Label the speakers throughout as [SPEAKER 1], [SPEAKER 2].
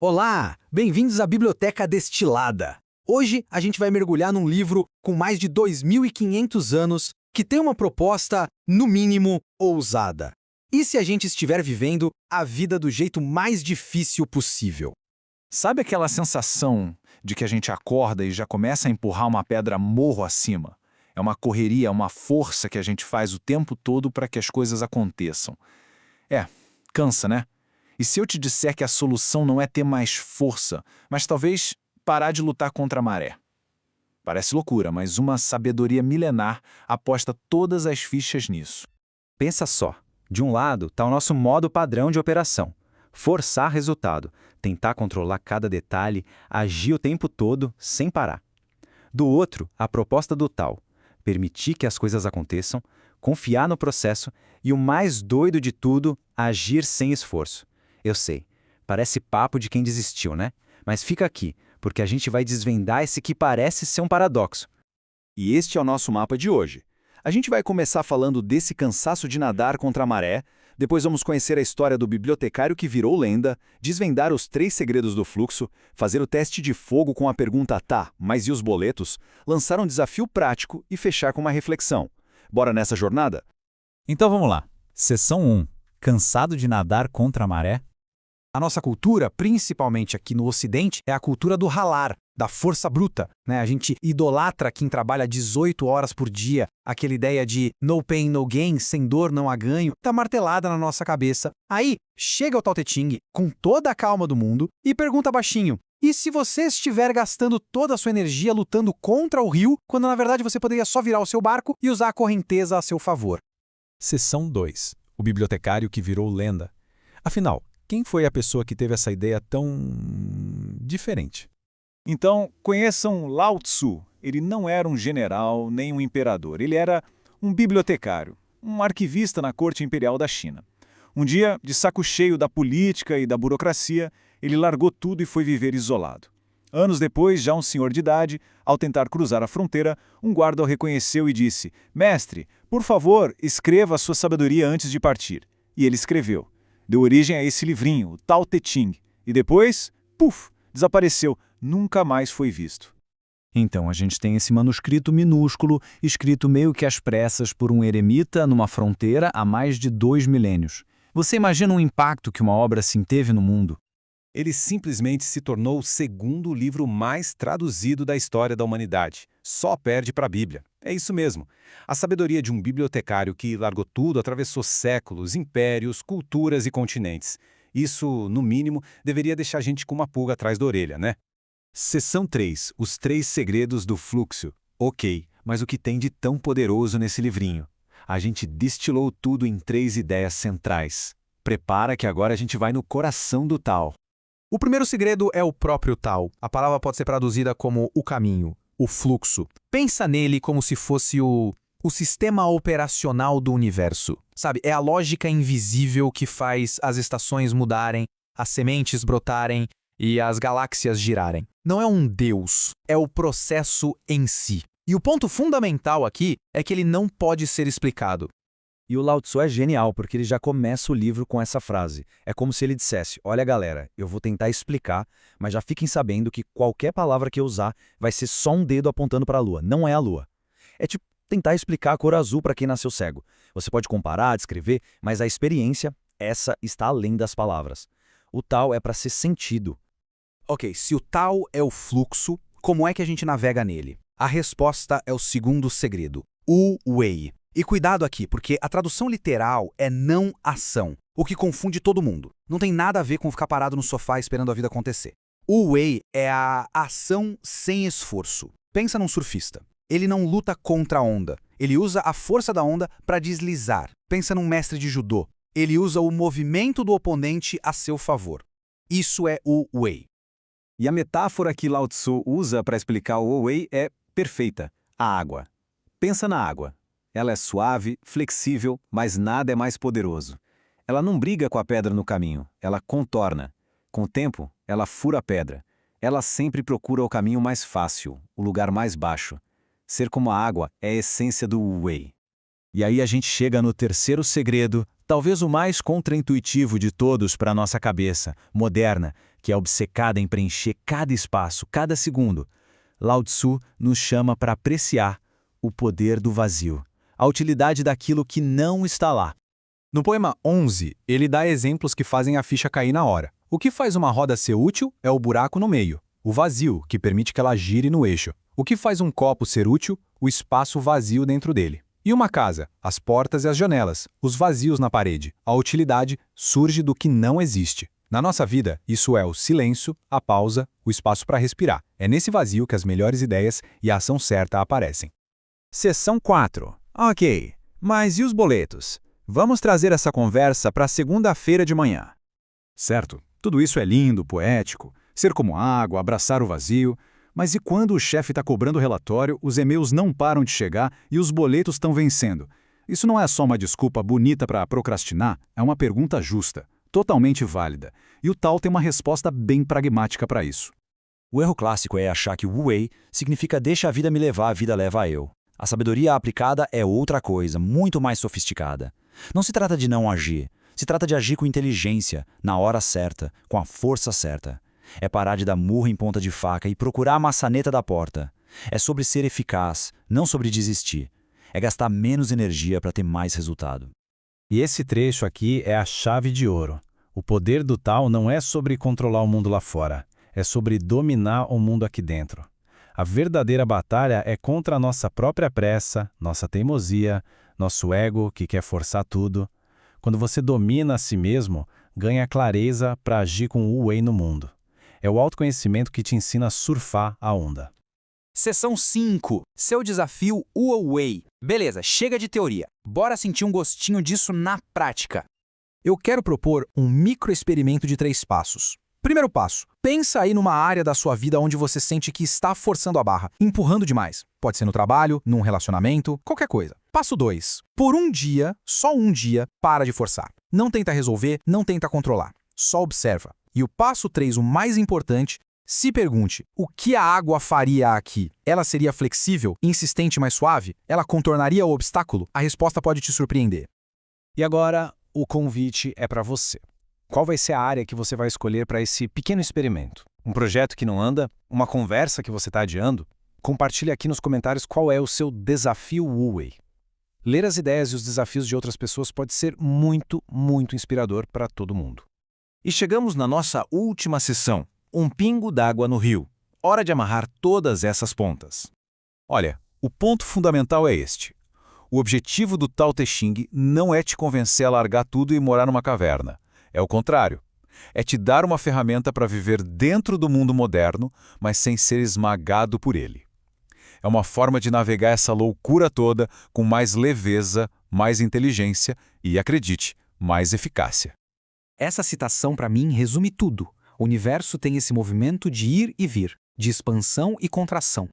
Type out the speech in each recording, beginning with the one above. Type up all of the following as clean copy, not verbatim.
[SPEAKER 1] Olá, bem-vindos à Biblioteca Destilada. Hoje a gente vai mergulhar num livro com mais de 2.500 anos que tem uma proposta, no mínimo, ousada. E se a gente estiver vivendo a vida do jeito mais difícil possível?
[SPEAKER 2] Sabe aquela sensação de que a gente acorda e já começa a empurrar uma pedra morro acima? É uma correria, uma força que a gente faz o tempo todo para que as coisas aconteçam. Cansa, né? E se eu te disser que a solução não é ter mais força, mas talvez parar de lutar contra a maré? Parece loucura, mas uma sabedoria milenar aposta todas as fichas nisso.
[SPEAKER 3] Pensa só, de um lado está o nosso modo padrão de operação. Forçar resultado, tentar controlar cada detalhe, agir o tempo todo, sem parar. Do outro, a proposta do Tao, permitir que as coisas aconteçam, confiar no processo e o mais doido de tudo, agir sem esforço. Eu sei, parece papo de quem desistiu, né? Mas fica aqui, porque a gente vai desvendar esse que parece ser um paradoxo.
[SPEAKER 2] E este é o nosso mapa de hoje. A gente vai começar falando desse cansaço de nadar contra a maré, depois vamos conhecer a história do bibliotecário que virou lenda, desvendar os 3 segredos do fluxo, fazer o teste de fogo com a pergunta tá, mas e os boletos, lançar um desafio prático e fechar com uma reflexão. Bora nessa jornada?
[SPEAKER 4] Então vamos lá. Seção 1. Cansado de nadar contra a maré?
[SPEAKER 1] A nossa cultura, principalmente aqui no Ocidente, é a cultura do ralar, da força bruta, né? A gente idolatra quem trabalha 18 horas por dia, aquela ideia de no pain, no gain, sem dor não há ganho, tá martelada na nossa cabeça. Aí, chega o Tao Te Ching, com toda a calma do mundo, e pergunta baixinho, e se você estiver gastando toda a sua energia lutando contra o rio, quando na verdade você poderia só virar o seu barco e usar a correnteza a seu favor?
[SPEAKER 4] Seção 2. O bibliotecário que virou lenda. Afinal, quem foi a pessoa que teve essa ideia tão diferente?
[SPEAKER 2] Então, conheçam Lao Tzu. Ele não era um general nem um imperador. Ele era um bibliotecário, um arquivista na corte imperial da China. Um dia, de saco cheio da política e da burocracia, ele largou tudo e foi viver isolado. Anos depois, já um senhor de idade, ao tentar cruzar a fronteira, um guarda o reconheceu e disse: "Mestre, por favor, escreva a sua sabedoria antes de partir." E ele escreveu. Deu origem a esse livrinho, o Tao Te Ching, e depois, puf, desapareceu, nunca mais foi visto.
[SPEAKER 3] Então, a gente tem esse manuscrito minúsculo, escrito meio que às pressas por um eremita numa fronteira há mais de 2 milênios. Você imagina o impacto que uma obra assim teve no mundo?
[SPEAKER 5] Ele simplesmente se tornou o segundo livro mais traduzido da história da humanidade. Só perde para a Bíblia. É isso mesmo. A sabedoria de um bibliotecário que largou tudo, atravessou séculos, impérios, culturas e continentes. Isso, no mínimo, deveria deixar a gente com uma pulga atrás da orelha, né? Seção 3. Os 3 segredos do fluxo. Ok, mas o que tem de tão poderoso nesse livrinho? A gente destilou tudo em 3 ideias centrais. Prepara que agora a gente vai no coração do Tao.
[SPEAKER 1] O primeiro segredo é o próprio Tao. A palavra pode ser traduzida como o caminho, o fluxo. Pensa nele como se fosse o sistema operacional do universo. Sabe, é a lógica invisível que faz as estações mudarem, as sementes brotarem e as galáxias girarem. Não é um Deus, é o processo em si. E o ponto fundamental aqui é que ele não pode ser explicado.
[SPEAKER 3] E o Lao Tzu é genial, porque ele já começa o livro com essa frase. É como se ele dissesse: olha galera, eu vou tentar explicar, mas já fiquem sabendo que qualquer palavra que eu usar vai ser só um dedo apontando para a lua, não é a lua. É tipo tentar explicar a cor azul para quem nasceu cego. Você pode comparar, descrever, mas a experiência, essa está além das palavras. O Tao é para ser sentido.
[SPEAKER 1] Ok, se o Tao é o fluxo, como é que a gente navega nele? A resposta é o segundo segredo, o Wei. E cuidado aqui, porque a tradução literal é não ação, o que confunde todo mundo. Não tem nada a ver com ficar parado no sofá esperando a vida acontecer. O Wei é a ação sem esforço. Pensa num surfista. Ele não luta contra a onda. Ele usa a força da onda para deslizar. Pensa num mestre de judô. Ele usa o movimento do oponente a seu favor. Isso é o Wei.
[SPEAKER 5] E a metáfora que Lao Tzu usa para explicar o Wei é perfeita: a água. Pensa na água. Ela é suave, flexível, mas nada é mais poderoso. Ela não briga com a pedra no caminho, ela contorna. Com o tempo, ela fura a pedra. Ela sempre procura o caminho mais fácil, o lugar mais baixo. Ser como a água é a essência do Wu Wei.
[SPEAKER 3] E aí a gente chega no terceiro segredo, Talvez o mais contraintuitivo de todos para a nossa cabeça, moderna, que é obcecada em preencher cada espaço, cada segundo. Lao Tzu nos chama para apreciar o poder do vazio, a utilidade daquilo que não está lá.
[SPEAKER 1] No poema 11, ele dá exemplos que fazem a ficha cair na hora. O que faz uma roda ser útil é o buraco no meio, o vazio, que permite que ela gire no eixo. O que faz um copo ser útil? O espaço vazio dentro dele. E uma casa? As portas e as janelas, os vazios na parede. A utilidade surge do que não existe. Na nossa vida, isso é o silêncio, a pausa, o espaço para respirar. É nesse vazio que as melhores ideias e a ação certa aparecem.
[SPEAKER 3] Seção 4. Ok, mas e os boletos? Vamos trazer essa conversa para segunda-feira de manhã.
[SPEAKER 5] Certo, tudo isso é lindo, poético, ser como água, abraçar o vazio, mas e quando o chefe está cobrando o relatório, os e-mails não param de chegar e os boletos estão vencendo? Isso não é só uma desculpa bonita para procrastinar, é uma pergunta justa, totalmente válida, e o Tao tem uma resposta bem pragmática para isso.
[SPEAKER 6] O erro clássico é achar que o Wu Wei significa deixa a vida me levar, a vida leva a eu. A sabedoria aplicada é outra coisa, muito mais sofisticada. Não se trata de não agir, se trata de agir com inteligência, na hora certa, com a força certa. É parar de dar murro em ponta de faca e procurar a maçaneta da porta. É sobre ser eficaz, não sobre desistir. É gastar menos energia para ter mais resultado.
[SPEAKER 3] E esse trecho aqui é a chave de ouro. O poder do Tao não é sobre controlar o mundo lá fora, é sobre dominar o mundo aqui dentro. A verdadeira batalha é contra a nossa própria pressa, nossa teimosia, nosso ego que quer forçar tudo. Quando você domina a si mesmo, ganha clareza para agir com o Wu Wei no mundo. É o autoconhecimento que te ensina a surfar a onda.
[SPEAKER 1] Seção 5. Seu desafio Wu Wei. Beleza, chega de teoria. Bora sentir um gostinho disso na prática. Eu quero propor um microexperimento de 3 passos. Primeiro passo, pensa aí numa área da sua vida onde você sente que está forçando a barra, empurrando demais. Pode ser no trabalho, num relacionamento, qualquer coisa. Passo 2, por um dia, só um dia, para de forçar. Não tenta resolver, não tenta controlar. Só observa. E o passo 3, o mais importante, se pergunte, o que a água faria aqui? Ela seria flexível, insistente, mais suave? Ela contornaria o obstáculo? A resposta pode te surpreender.
[SPEAKER 3] E agora, o convite é para você. Qual vai ser a área que você vai escolher para esse pequeno experimento? Um projeto que não anda? Uma conversa que você está adiando? Compartilhe aqui nos comentários qual é o seu desafio Wu Wei. Ler as ideias e os desafios de outras pessoas pode ser muito, muito inspirador para todo mundo.
[SPEAKER 6] E chegamos na nossa última sessão, um pingo d'água no rio. Hora de amarrar todas essas pontas.
[SPEAKER 5] Olha, o ponto fundamental é este. O objetivo do Tao Te Ching não é te convencer a largar tudo e morar numa caverna. É o contrário. É te dar uma ferramenta para viver dentro do mundo moderno, mas sem ser esmagado por ele. É uma forma de navegar essa loucura toda com mais leveza, mais inteligência e, acredite, mais eficácia.
[SPEAKER 1] Essa citação, para mim, resume tudo. O universo tem esse movimento de ir e vir, de expansão e contração.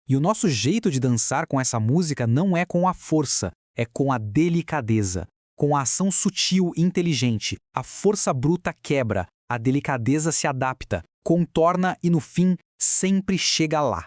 [SPEAKER 1] E o nosso jeito de dançar com essa música não é com a força, é com a delicadeza. Com a ação sutil e inteligente, a força bruta quebra, a delicadeza se adapta, contorna e, no fim, sempre chega lá.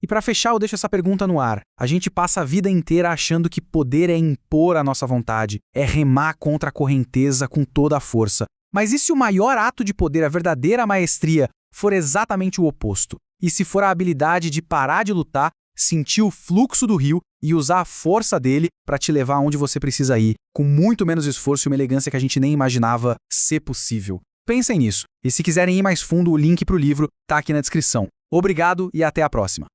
[SPEAKER 1] E para fechar, eu deixo essa pergunta no ar. A gente passa a vida inteira achando que poder é impor a nossa vontade, é remar contra a correnteza com toda a força. Mas e se o maior ato de poder, a verdadeira maestria, for exatamente o oposto? E se for a habilidade de parar de lutar, sentir o fluxo do rio e usar a força dele para te levar aonde você precisa ir, com muito menos esforço e uma elegância que a gente nem imaginava ser possível? Pensem nisso. E se quiserem ir mais fundo, o link para o livro está aqui na descrição. Obrigado e até a próxima.